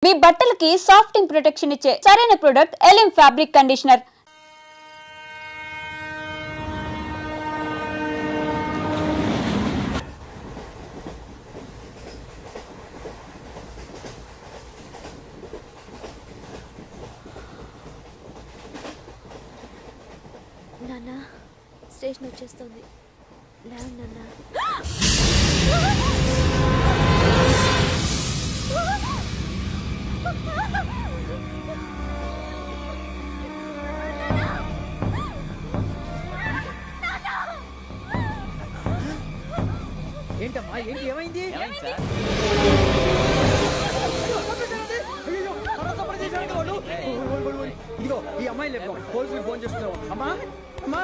మీ బట్టలకి సాఫ్టింగ్ ప్రొటెక్షన్ ఇచ్చే సరైన ప్రొడక్ట్ ఎలిమ్ ఫ్యాబ్రిక్ కండిషనర్. నాన్న స్టేషన్ వచ్చేస్తుంది. లేవు నాన్న. ఏంటమ్మా ఏంటి ఏమైంది? ఇదిగో ఈ అమ్మాయి లేదు, పోలీసులకు ఫోన్ చేస్తున్నావు. అమ్మా అమ్మా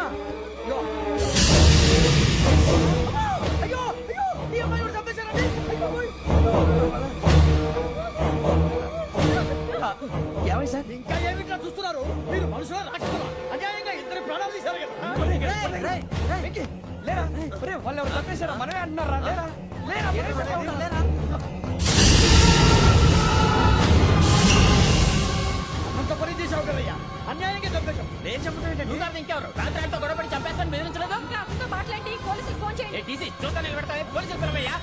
ఇదిగో. అయ్యో అయ్యో ఈ అమ్మాయి కూడా చంపేశారండి. ఏమై సార్ ఇంకా ఏమిట్లా చూస్తున్నారు? మీరు మనుషుల రాక్షసులా? అన్యాయంగా ఇద్దరు ప్రాణాలు తీశారు కదా. లేరా వాళ్ళు ఎవరు చంపేశారా? మనమే అంటున్నారా? లేరా లేరా అంత పని చేసావు కదయ్యా, అన్యాయంగా చంపేశావు. నేను చంపడం నువ్వు ఇంకెవరు? రాత్రి గొడవపడి చంపేస్తాను బెదిరించలేదు. మాట్లాడి పోలీసులకు ఫోన్ చేయండి. టీసీ చూస్తా నిలబెడతావే, పోలీసులు పిలవయ్యా.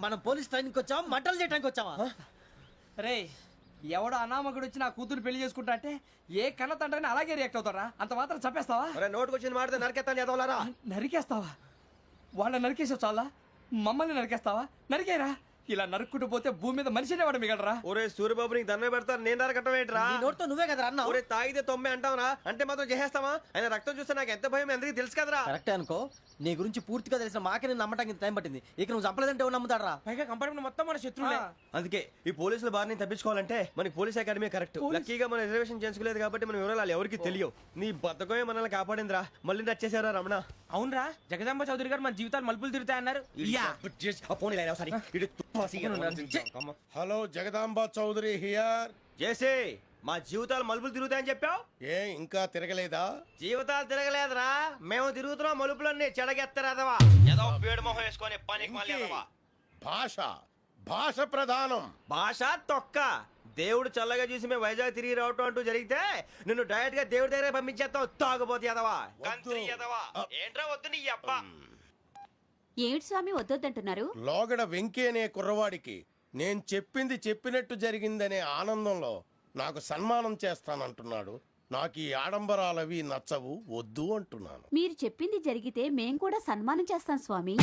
మనం పోలీస్ ట్రైనింగ్ వచ్చావా, మంటలు చేయడానికి వచ్చావా? రే ఎవడో అనామకుడు వచ్చి నా కూతురు పెళ్లి చేసుకుంటా అంటే ఏ కన్న తండ్రిని అలాగే రియాక్ట్ అవుతారా? అంత మాత్రం చంపేస్తావా? నోటుకు వచ్చిన మాడితే నరికెత్తాను చదవాలరా. నరికేస్తావా? వాళ్ళని నరికేసావు చాలా, మమ్మల్ని నరికేస్తావా? నరికేరా. ఇలా నరుక్కుంటూ పోతే భూమి మీద మనిషినే వాడు మిగలరా. ఒరే సూర్యబాబు నీకు దండ పెడతారు, నేను నరకటం ఏంట్రా? నోటితో నువ్వే కదా అన్నా. ఒరే తాగితే తొమ్మే అంటావరా, అంటే మాత్రం చేసేస్తావా? ఆయన రక్తం చూస్తే నాకు ఎంత భయం అందరికీ తెలుసు కదరా. కరెక్టే అనుకో, నీ గురించి పూర్తిగా తెలిసిన మాకే నేను నమ్మటానికి టైం పట్టింది. ఇక నువ్వు చంపలేదంటే ఎవరు నమ్ముతాడరా? పైగా కంపార్ట్మెంట్ మొత్తం మన శత్రువులే. అందుకే ఈ పోలీసుల బారిని తప్పించుకోవాలంటే మనకి పోలీస్ అకాడమీ కరెక్ట్. లక్కీగా మనం రిజర్వేషన్ చేసుకోలేదు కాబట్టి మన వివరాలు ఎవరికి తెలియవు. నీ బతకమే మనల్ని కాపాడిందిరా. మళ్ళీ నచ్చేసారా రమణ? అవునరా, జగదాంబ చౌదరి గారు మన జీవితాలు మలుపులు తిరుగుతాయన్నారు. Hello Jagadamba Chowdary here. చేసే మా జీవితాలు మలుపులు తిరుగుతాయని చెప్పావు. ఏ ఇంకా తిరగలేదా? జీవితాలు తిరగలేదురా, మేము తిరుగుతున్నాం మలుపులన్నీ. చెడగెత్తరాదవా ఏదో పేడు మొహం వేసుకొని పనికి మళ్ళీ భాష భాష ప్రధానం. భాష తొక్క. దేవుడు చల్లగా చూసి మేము వైజాగ్ తిరిగి రావటం అంటూ జరిగితే నిన్ను డైరెక్ట్ గా దేవుడి దగ్గర పంపించేస్తావు. తాగుబోతు ఎదవా, కంత్రి ఎదవా. ఏంట్రా వద్దు నీ అబ్బా. ఏమిటి స్వామి వద్దొద్దంటున్నారు? లోగడ వెంకీ అనే కుర్రవాడికి నేను చెప్పింది చెప్పినట్టు జరిగిందనే ఆనందంలో నాకు సన్మానం చేస్తానంటున్నాడు. నాకు ఈ ఆడంబరాలవి నచ్చవు, వద్దు అంటున్నాను. మీరు చెప్పింది జరిగితే మేం కూడా సన్మానం చేస్తాం స్వామి.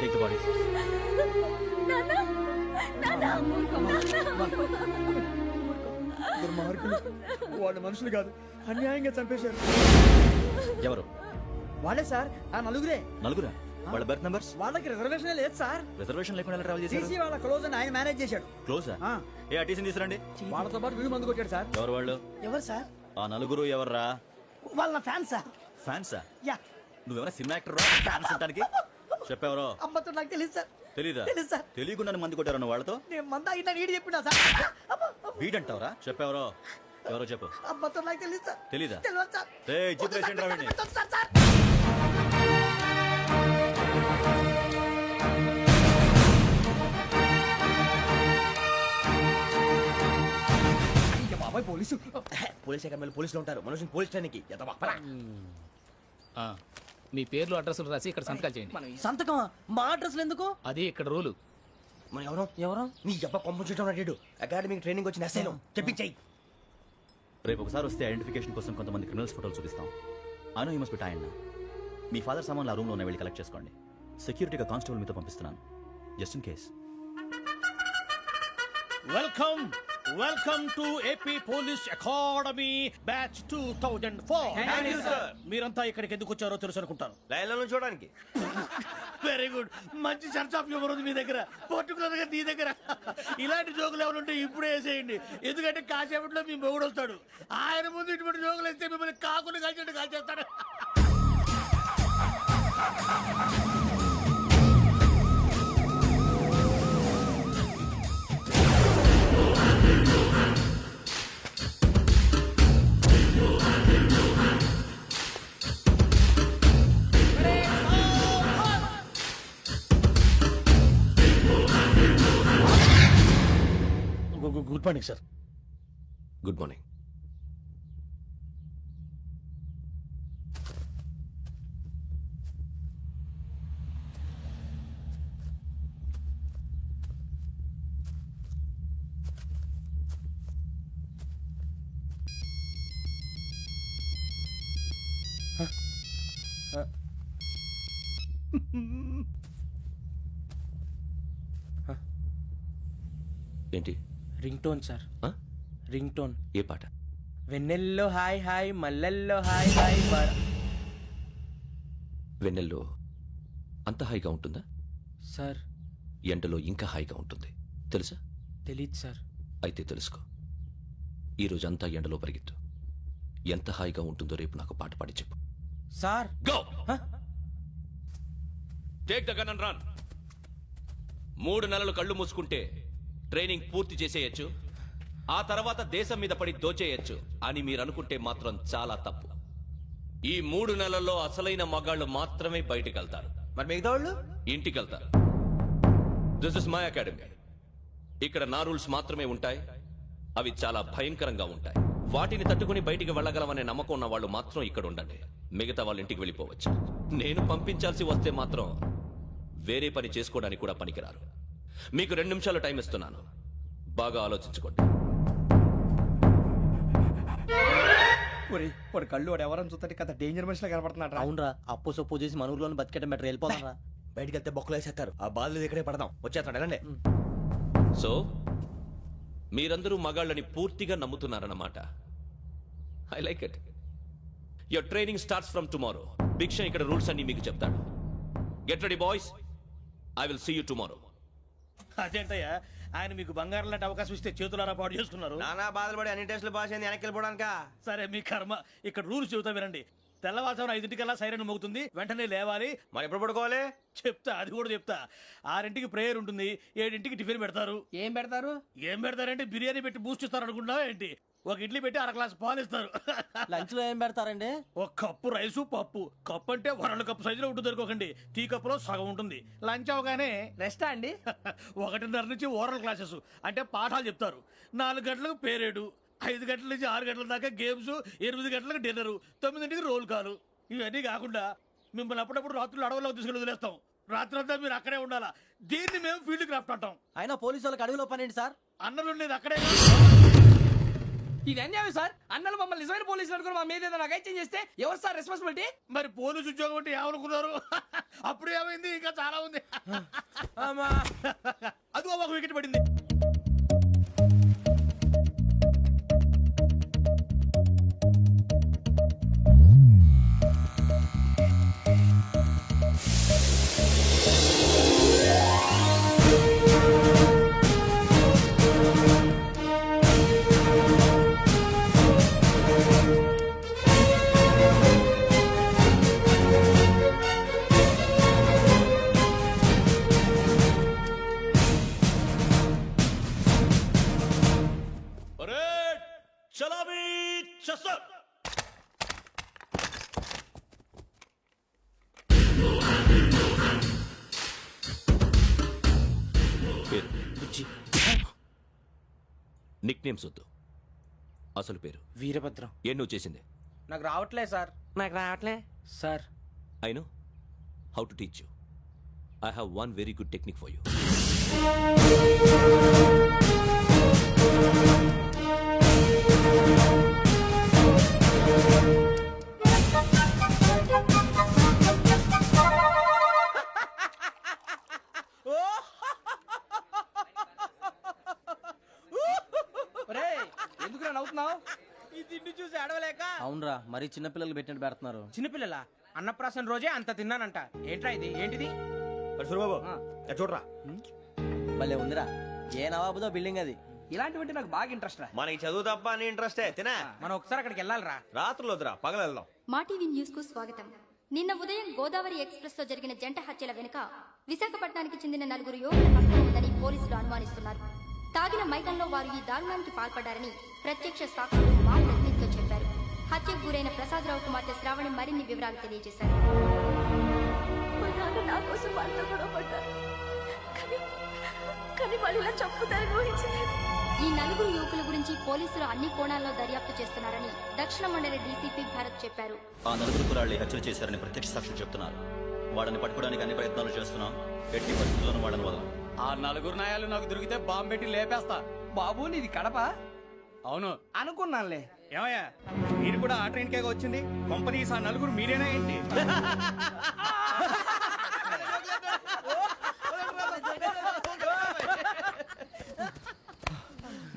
Take the bodies. వాళ్ళు మనుషులు కాదు, అన్యాయంగా చంపేశారు. ఎవరు? వాళ్ళే సార్, ఆ నలుగురే. నలుగురా? వాళ్ళ బర్త్ నంబర్స్? వాళ్ళకి రిజర్వేషన్ లేదు సార్. రిజర్వేషన్ లేకుండా ఎలా ట్రావెల్ చేశారు? టీసీ వాళ్ళ క్లోజ్ అని ఆయన మేనేజ్ చేశాడు. క్లోజా? ఏ ఆ టీసీని తీసుకురండి. వాళ్ళతో పాటు వీడు మందు కొట్టాడు సార్. ఎవరు వాళ్ళు? ఎవరు సార్? ఆ నలుగురు ఎవర్రా? వాళ్ళ ఫ్యాన్స్ సార్. ఫ్యాన్సా? యా. నువ్వెవరా సినిమా యాక్టర్ రా? ఫ్యాన్స్ అంటానికి చెప్పావరో? అమ్మతో నాకు తెలియదు సార్. తెలీదా? తెలుసు సార్. తెలియకుండా మంది కొట్టారన్న వాళ్ళతో? నేను మందా ఇట్లా నీడి చెప్పినా సార్. వీడంటావరా? చెప్పావరో? ఎవరో చెప్పు. అమ్మతో నాకు తెలియదు సార్. తెలీదా? తెలియదు సార్. రేయ్ జీప్ రేషన్ రావండి. బాబాయ్ పోలీసు. పోలీస్ అకాడమీలో పోలీసులు ఉంటారు, మనుషులు పోలీస్ ట్రైనింగ్ కి ఎదవా. మీ పేర్లు అడ్రస్లు రాసి ఇక్కడ సంతకాలు చేయండి. సంతకమా? మా అడ్రస్లు ఎందుకు? అది ఇక్కడ రూలు. మన ఎవరో నీ అబ్బా పంపించడం అడిగాడు. అకాడమిక్ ట్రైనింగ్ వచ్చిన అసైలం చెప్పించాయి. రేపు ఒకసారి వస్తే ఐడెంటిఫికేషన్ కోసం కొంతమంది క్రిమినల్స్ ఫోటోలు చూపిస్తాం. I know you must be టైండ్. Me father సామాన్లు ఆ రూమ్లో ఉన్న వెళ్ళి కలెక్ట్ చేసుకోండి. సెక్యూరిటీగా కానిస్టేబుల్ మీతో పంపిస్తున్నాను, just in case. Welcome to AP police academy batch 2004. మీరంతా ఇక్కడికి ఎందుకు వచ్చారో తెలుసు అనుకుంటాను. లైన్లో నుంచి చూడడానికి. వెరీ గుడ్, మంచి సెన్స్ ఆఫ్ హ్యూమర్ ఉంది మీ దగ్గర, పర్టికులర్ గా నీ దగ్గర. ఇలాంటి జోకులు ఏమైనా ఉంటే ఇప్పుడే వేసేయండి, ఎందుకంటే కాసేపట్లో మీ మొగుడు వస్తాడు. ఆయన ముందు ఇటువంటి జోకులు వేస్తే మిమ్మల్ని కాకుని కాల్చేట్టు కాల్చేస్తాడు. Good morning sir. Good morning. ఏంటి? రింగ్ టోన్ సార్, ఆ? Ring tone. ఏ పాట? వెన్నెల్లో హాయ్ హాయ్, మల్లెల్లో హాయ్ హాయ్. వెన్నెల్లో అంత హాయిగా ఉంటుందా? సార్ ఎండలో ఇంకా హాయిగా ఉంటుంది తెలుసా? తెలీదు సార్. అయితే తెలుసుకో. ఈరోజు అంతా ఎండలో పరిగెత్తు. ఎంత హాయిగా ఉంటుందో రేపు నాకు పాట పాడి చెప్పు. Sir go take the gun and run. 3 నెలలు కళ్ళు మూసుకుంటే ట్రైనింగ్ పూర్తి చేసేయచ్చు, ఆ తర్వాత దేశం మీద పడి దోచేయచ్చు అని మీరు అనుకుంటే మాత్రం చాలా తప్పు. ఈ 3 నెలల్లో అసలైన మగాళ్ళు మాత్రమే బయటికి వెళ్తారు. మరి మిగతా వాళ్ళు ఇంటికి వెళ్తారు. This is my academy. ఇక్కడ నా రూల్స్ మాత్రమే ఉంటాయి. అవి చాలా భయంకరంగా ఉంటాయి. వాటిని తట్టుకుని బయటికి వెళ్ళగలమనే నమ్మకం ఉన్న వాళ్ళు మాత్రం ఇక్కడ ఉండండి. మిగతా వాళ్ళు ఇంటికి వెళ్ళిపోవచ్చు. నేను పంపించాల్సి వస్తే మాత్రం వేరే పని చేసుకోవడానికి కూడా పనికిరారు. మీకు 2 నిమిషాలు టైం ఇస్తున్నాను, బాగా ఆలోచించుకోండి. వాడు కళ్ళు వాడు ఎవరని చూస్తే కదా డేంజర్ మనిషిలో కనపడుతున్నాడు. అవునరా, అప్పు సొప్పు చేసి మన ఊర్లో బతికేయడం బెటర్. వెళ్ళిపోతాం రా. బయటికి వెళ్తే బొక్కలు వేసేస్తారు. ఆ బాధలు ఇక్కడే పడదాం. వచ్చేస్తాడు ఎలాండి. సో మీరందరూ మగాళ్ళని పూర్తిగా నమ్ముతున్నారన్నమాట. I like it. Your training starts from tomorrow. Bhiksha ఇక్కడ రూల్స్ అన్ని మీకు చెప్తాడు. Get ready boys, I will see you tomorrow. అదేంటయ్యా, ఆయన మీకు బంగారం లాంటి అవకాశం ఇస్తే చేతులారా పాటు చేసుకున్నారు. నానా బాధలు పడి అన్ని టెస్టులు పాస్ అయింది, వెనక్కి వెళ్ళిపోవడానికా? సరే మీ కర్మ. ఇక్కడ రూల్స్ చెబుతా వినండి. తెల్లవారుజామున 5 సైరన్ మోగుతుంది, వెంటనే లేవాలి. మరి ఎప్పుడు పడుకోవాలి? చెప్తా, అది కూడా చెప్తా. 6 ప్రేయర్ ఉంటుంది, 7 టిఫిన్ పెడతారు. ఏం పెడతారు? ఏం పెడతారంటే బిర్యానీ పెట్టి బూస్ట్ ఇస్తారు అనుకుంటున్నావా ఏంటి? ఒక ఇడ్లీ పెట్టి 1 గ్లాస్ పాలు ఇస్తారు. లంచ్ లో ఏం పెడతారండి? ఒక కప్పు రైసు పప్పు. కప్పు అంటే 1 కప్పు సైజులో ఉంటుంది అనుకోకండి. టీ కప్పులో సగం ఉంటుంది. లంచ్ అవగానే రెస్టా అండి? 1:30 నుంచి ఓరల్ క్లాసెస్ అంటే పాఠాలు చెప్తారు. 4 గంటలకు పేరేడు, 5 గంటల నుంచి 6 గంటల దాకా గేమ్స్, 8 గంటలకు డిన్నర్, 9ంటికి రోల్ కాలు. ఇవన్నీ కాకుండా మిమ్మల్ని అప్పుడప్పుడు రాత్రులు అడవుల్లో తీసుకెళ్ళి వదిలేస్తాం. రాత్రంతా మీరు అక్కడే ఉండాలా. దీన్ని మేము ఫీల్డ్ క్రాఫ్ట్ అంటాం. అయినా పోలీసు వాళ్ళకి అడవిలో పని ఏంటి సార్? అన్నలు ఉండేది అక్కడే. ఇది అన్యాయం సార్. అన్నలు మమ్మల్ని నిజమైన పోలీసులు అనుకుని మా మీద ఏదైనా అగైత్యం చేస్తే ఎవరు సార్ రెస్పాన్సిబిలిటీ? మరి పోలీసు ఉద్యోగం అంటే ఏమనుకున్నారు? అప్పుడు ఏమైంది? ఇంకా చాలా ఉంది. అదిగో ఒక వికెట్ పడింది. నిక్ నేమ్స్ వద్దు, అసలు పేరు. వీరభద్రం. ఏ నువ్వు చేసింది? నాకు రావట్లే సార్. నాకు రావట్లే sir. I know how to teach you. I have one very good technique for you. ఏడుతున్నావు? ఈ తిండి చూసి ఏడవలేక. అవునరా మరీ చిన్నపిల్లలు పెట్టినట్టు పెడుతున్నారు. చిన్నపిల్లల అన్నప్రాసన రోజే అంత తిన్నానంట. ఏంట్రా ఇది? ఏంటిది? సూరిబాబు చూడరా, భలే ఉందిరా. ఏ నవాబుదో బిల్డింగ్ అది. ఇలాంటివంటే నాకు బాగా ఇంట్రెస్ట్ రా. మనకి చదువు తప్ప అని ఇంట్రెస్టే తినా. మనం ఒకసారి అక్కడికి వెళ్ళాలిరా. రాత్రులు వద్దురా, పగలు వెళ్దాం. మా టీవీ న్యూస్ కు స్వాగతం. నిన్న ఉదయం గోదావరి ఎక్స్ప్రెస్ లో జరిగిన జంట హత్యల వెనుక విశాఖపట్నానికి చెందిన 4 యువకుల హస్తం ఉందని పోలీసులు అనుమానిస్తున్నారు. తాగిన మైకంలో వారు ఈ దారుణానికి పాల్పడ్డారని ప్రత్యక్ష సాక్షులు మా ప్రతినిధితో చెప్పారు. హత్యకు గురైన ప్రసాదరావు కుమార్తె శ్రావణి మరిన్ని వివరాలు తెలియజేశారు. మా నాన్న నా కోసం వాళ్ళతో గొడవ పడ్డారు, కానీ వాళ్ళు ఇలా చంపుతారని ఊహించలేదు. ఈ 4 యువకుల గురించి పోలీసులు అన్ని కోణాల్లో దర్యాప్తు చేస్తున్నారని దక్షిణ మండలి డీసీపీ భరత్ చెప్పారు. ఆ 4 కురాళ్ళు హత్యలు చేశారని ప్రత్యక్ష సాక్షులు చెప్తున్నారు. వాళ్ళని పట్టుకోవడానికి అన్ని ప్రయత్నాలు చేస్తున్నాం. ఎట్టి పరిస్థితుల్లోనూ వాళ్ళని వదలం. ఆ 4 నాయాలు నాకు దొరికితే బాంబు పెట్టి లేపేస్తా. బాబు నీది కడప? అవును అనుకున్నానులే. ఏమయ్యా మీరు కూడా ఆ ట్రైన్ కేగా వచ్చింది? కొంపదీసి ఆ 4 మీరేనా ఏంటి?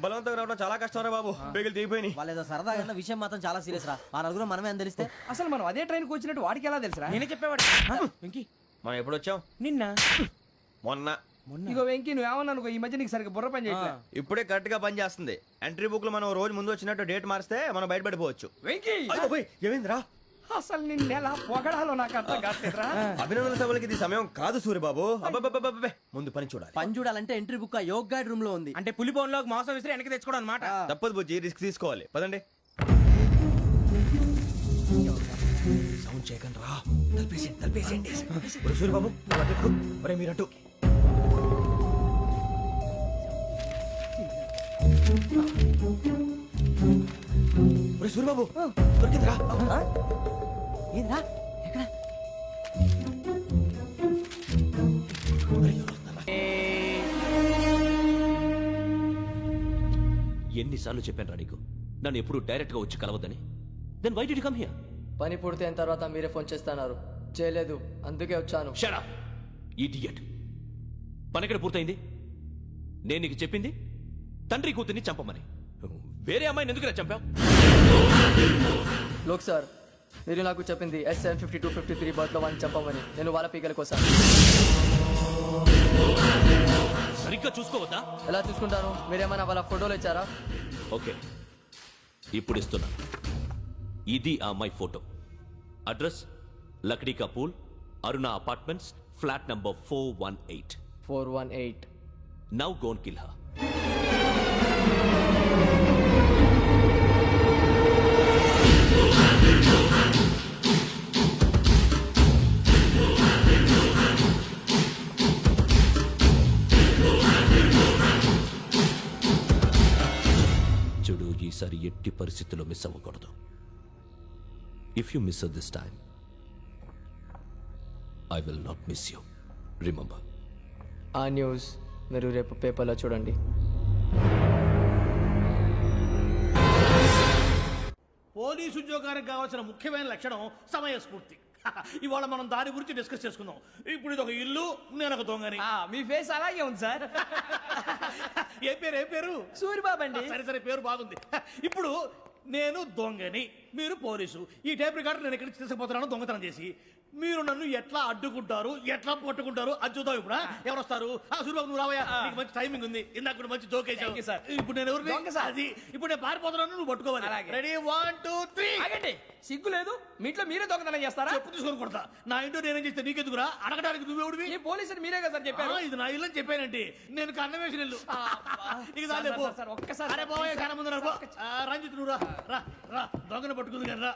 బలవంతంగా రావడం చాలా కష్టం రా బాబు. బేగులు దిగిపోయినాయి. వాళ్ళేదో సరదాగా అన్న విషయం మాత్రం చాలా సీరియస్ రా. ఆ 4 మనమే అని తెలిస్తే అసలు మనం అదే ట్రైన్ కి వచ్చినట్టు వాడికి ఎలా తెలుసురా? నేనే చెప్పేవాడు. వెంకీ మనం ఎప్పుడు వచ్చాం? నిన్న మొన్న. ఇగో వెంకీ నువ్వేమన్నా అనుకో, ఈ మధ్య నీకు సరిగ్గా బుర్ర పని చేయట్లేదు. ఇప్పుడే కరెక్ట్ గా పని చేస్తుంది. ఎంట్రీ బుక్ లో మనం రోజు ముందు వచ్చినట్టు డేట్ మారిస్తే మనం బయటపడిపోవచ్చు. వెంకీ ఏమైందిరా? అసలు నిన్న ఎలా పొగడాలో నాకు అర్థం కాట్లేదురా. అభినందన సభలకి ఇది సమయం కాదు సూర్యబాబు. అబ్బబ్బబ్బబ్బబ్బే, ముందు పని చూడాలి. పని చూడాలంటే ఎంట్రీ బుక్ ఆ యోగ్ గైడ్ రూమ్ లో ఉంది. అంటే పులి బోన్లోకి మాంసం విసిరి వెనక్కి తెచ్చుకోవడం అనమాట. తప్పదు బుజ్జి, రిస్క్ తీసుకోవాలి. పదండి. సౌండ్ చేయకండి రా. తలపేసేయండి. సూర్యబాబు ఒరే మీరట్టు. ఒరే సూర్యబాబు దొరికిందిరా. ఏంద్రా ఎక్కడ? ఎన్నిసార్లు చెప్పాను నీకు నన్ను ఎప్పుడు డైరెక్ట్ గా వచ్చి కలవద్దని? Then why did you come here? పని పూర్తయిన తర్వాత మీరే ఫోన్ చేస్తున్నారు. చేయలేదు, అందుకే వచ్చాను. Shut up idiot. పని ఎక్కడ పూర్తయింది? నేను నీకు చెప్పింది తండ్రి కూతుర్ని చంపమని. వేరే అమ్మాయిని ఎందుకు చంపావు? లోక్ సార్, మీరు నాకు చెప్పింది SN 5253 బర్త్ లో వాడిని చంపమని. నేను వాళ్ళ పీకల కోసం. సరిగ్గా చూసుకోవద్దా? ఎలా చూసుకుంటాను? మీరేమైనా వాళ్ళ ఫోటోలు ఇచ్చారా? ఓకే, ఇప్పుడు ఇస్తున్నా. ఇది ఆ అమ్మాయి ఫోటో. అడ్రస్ లక్డీ కా pool, Aruna apartments, flat number 418. 418. Now go and kill her. చూడు, ఈసారి ఎట్టి పరిస్థితుల్లో మిస్ అవ్వకూడదు. If you miss this time I will not miss you. Remember. ఆ న్యూస్ మీరు రేపు పేపర్లో చూడండి. పోలీసు ఉద్యోగానికి కావాల్సిన ముఖ్యమైన లక్షణం సమయస్ఫూర్తి. ఇవాళ మనం దాని గురించి డిస్కస్ చేసుకుందాం. ఇప్పుడు ఇది ఒక ఇల్లు, నేను ఒక దొంగని. మీ ఫేస్ అలాగే ఉంది సార్. ఏ పేరు? సూరిబాబు అండి. సరే పేరు బాగుంది. ఇప్పుడు నేను దొంగని, మీరు పోలీసు. ఈ టైప్ రికార్డు నేను ఎక్కడికి తీసుకుపోతున్నాను దొంగతనం చేసి. మీరు నన్ను ఎట్లా అడ్డుకుంటారు, ఎట్లా పట్టుకుంటారు అది చూద్దాం. ఇప్పుడు ఎవరు వస్తారు? సూరిబాబు నువ్వు రావయ్యా, నీకు మంచి టైమింగ్ ఉంది. ఇందాక కూడా మంచి జోక్ వేసావు సార్. ఇప్పుడు నేను ఎవరు? అది ఇప్పుడు నేను పారిపోతున్నాను, నువ్వు పట్టుకోవాలి. రెడీ 1 2 3. ఆగండి, సిగ్గు లేదు? మీ ఇంట్లో మీరే దొంగతనం చేస్తారా? చెప్పు తీసుకొని కొడతా. నా ఇంట్లో నేనేం చేస్తే నీకెందుకురా? అడగడానికి నువ్వెవడివి? ఈ పోలీసులు మీరే కదా సార్ చెప్పారు. ఇది నా ఇల్లు అని చెప్పానండి. నేను కన్న వేసిన ఇల్లు. ఇక చాలే పో. ఒక్కసారి అరే పోయే కన్న ముందు రంజిత్ నువ్వు రా దొంగను పట్టుకుంది కానీ రా.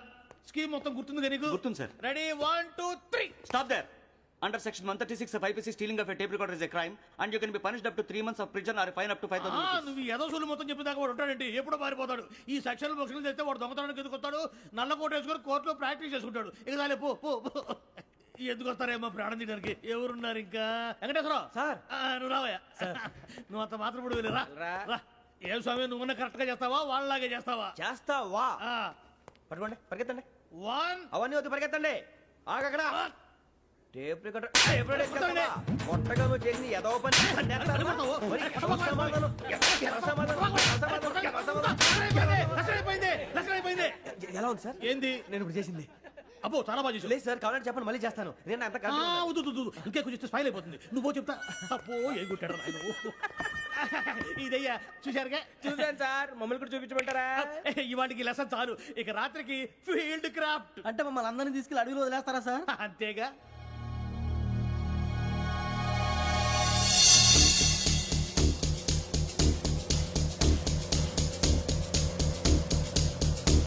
స్కీమ్ మొత్తం గుర్తుంది కదా నీకు? గుర్తుంది sir. Ready 1 2 3. Stop there. Under section 136 of IPC, stealing of a tape recorder is a crime and you can be punished up to 3 months of prison or a fine up to 5,000 rupees. నువ్వు ఎదసూలు మొత్తం చెప్పినాక వాడు ఉంటాడండి. ఎప్పుడో పారిపోతాడు. ఈ section బుక్స్లు చేస్తే వాడు దొంగతనానికి ఎందుకు వస్తాడు? నల్ల కోట వేసుకొని కోర్టులో ప్రాక్టీస్ చేసుకుంటాడు. ఇక చాలే పో. ఎందుకు వస్తారేమో ప్రాణం తీయడానికి? ఎవరున్నారు ఇంకా? వెంకటేశ్వరరావు సార్. నువ్వు రావయ్యా. నువ్వు అంత మాత్రం ఇప్పుడు వెళ్ళి రా. ఏం స్వామి, నువ్వున్న కరెక్ట్ గా చేస్తావా వాళ్ళలాగే చేస్తావా? చేస్తావా? పట్టుకోండి, పరిగెత్తండి. 1 అవన్నీ వద్దు, పరిగెత్తండి. ఆగక్కడ. టేప్ రికార్డర్ మొట్టగా నువ్వు చేసింది ఏదో పని. ఎలా ఉంది సార్? ఏంది? నేను ఇప్పుడు చేసింది. అబ్బో చాలా బాగా చేసావు. లేదు సార్, కావాలంటే చెప్పండి, మళ్ళీ చేస్తాను. నేను అంత ఆ, వద్దు, వద్దు, వద్దు. ఇంకే కొంచెం స్మైల్ అయిపోతుంది. నువ్వు చెప్తా. అబ్బో ఏ గుట్టాడు నాయన. ఇదయ్యా చూశారుగా. చూసాను సార్, మమ్మల్ని కూడా చూపించమంటారా? ఇవాటికి లెసన్ చాలు. ఇక రాత్రికి ఫీల్డ్ క్రాఫ్ట్. అంటే మమ్మల్ని అందరినీ తీసుకెళ్ళి అడవిలో వదిలేస్తారా సార్? అంతేగా.